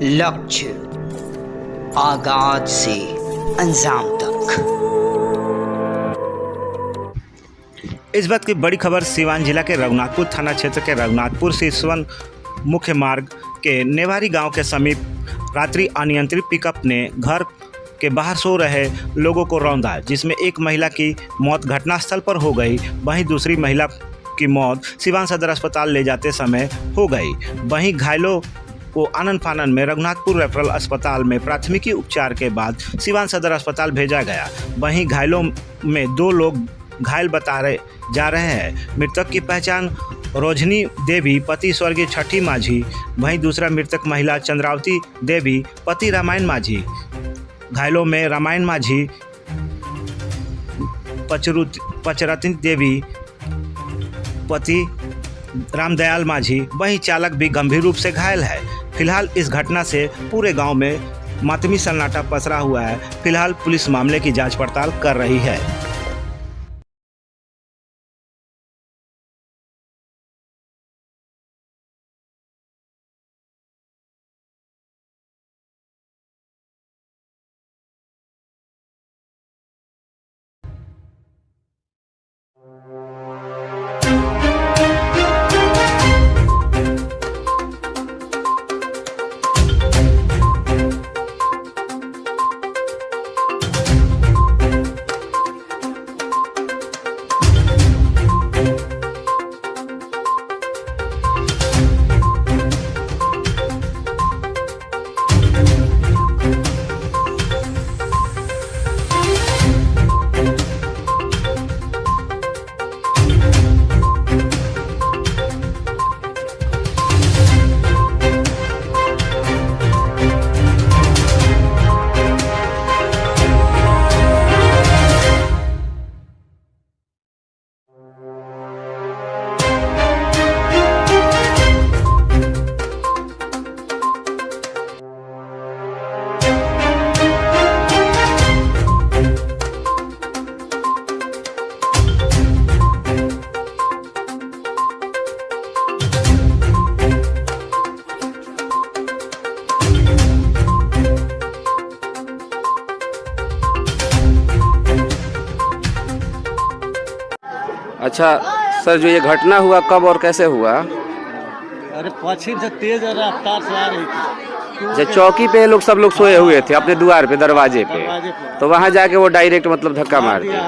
लक्ष्य आगाज से अंजाम तक। इस बात की बड़ी खबर सिवान जिला के रघुनाथपुर थाना क्षेत्र के रघुनाथपुर से सिसवन मुख्य मार्ग के नेवारी गांव के समीप रात्रि अनियंत्रित पिकअप ने घर के बाहर सो रहे लोगों को रौंदा, जिसमें एक महिला की मौत घटनास्थल पर हो गई। वहीं दूसरी महिला की मौत सिवान सदर अस्पताल ले जाते समय हो गई। वहीं घायलों को आनन फानन में रघुनाथपुर रेफरल अस्पताल में प्राथमिकी उपचार के बाद सिवान सदर अस्पताल भेजा गया। वहीं घायलों में 2 लोग घायल बताए जा रहे हैं। मृतक की पहचान रोजनी देवी पति स्वर्गीय छठी माझी, वहीं दूसरा मृतक महिला चंद्रावती देवी पति रामायण माझी। घायलों में रामायण माझी, पचरती देवी पति रामदयाल माझी, वहीं चालक भी गंभीर रूप से घायल है। फिलहाल इस घटना से पूरे गांव में मातमी सन्नाटा पसरा हुआ है। फिलहाल पुलिस मामले की जांच पड़ताल कर रही है। अच्छा सर, जो ये घटना हुआ कब और कैसे हुआ? अरे पश्चिम से तेज रफ्तार से आ रही थी। जब चौकी पे सब लोग सोए हुए थे अपने द्वार पे, दरवाजे पे, तो वहाँ जाके वो डायरेक्ट मतलब धक्का मार दिया।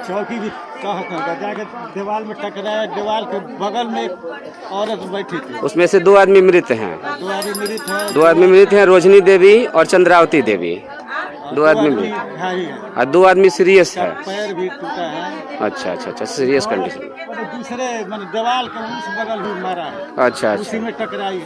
चौकी भी कहाँ जाके दीवार में टकराया। दीवार के बगल में एक औरत बैठी थी, उसमें से 2 आदमी मृत हैं। 2 आदमी मृत हैं, रोजनी देवी और चंद्रावती देवी। 2 आदमी मृत और 2 आदमी सीरियस है। पैर भी टूटा है। अच्छा, सीरियस कंडीशन। दूसरे दीवार के उस बगल भी मारा है। अच्छा, उसी में टकराई।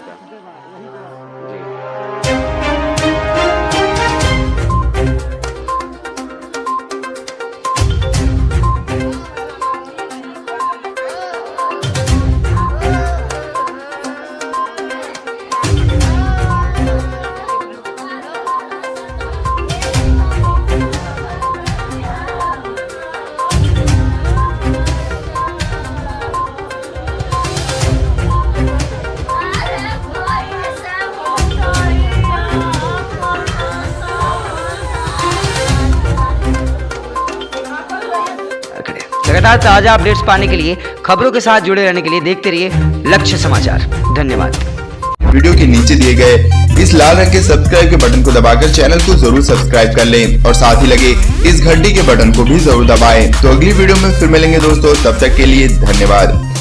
लगातार ताजा अपडेट्स पाने के लिए, खबरों के साथ जुड़े रहने के लिए देखते रहिए लक्ष्य समाचार। धन्यवाद। वीडियो के नीचे दिए गए इस लाल रंग के सब्सक्राइब के बटन को दबाकर चैनल को जरूर सब्सक्राइब कर लें और साथ ही लगे इस घंटी के बटन को भी जरूर दबाएं। तो अगली वीडियो में फिर मिलेंगे दोस्तों, तब तक के लिए धन्यवाद।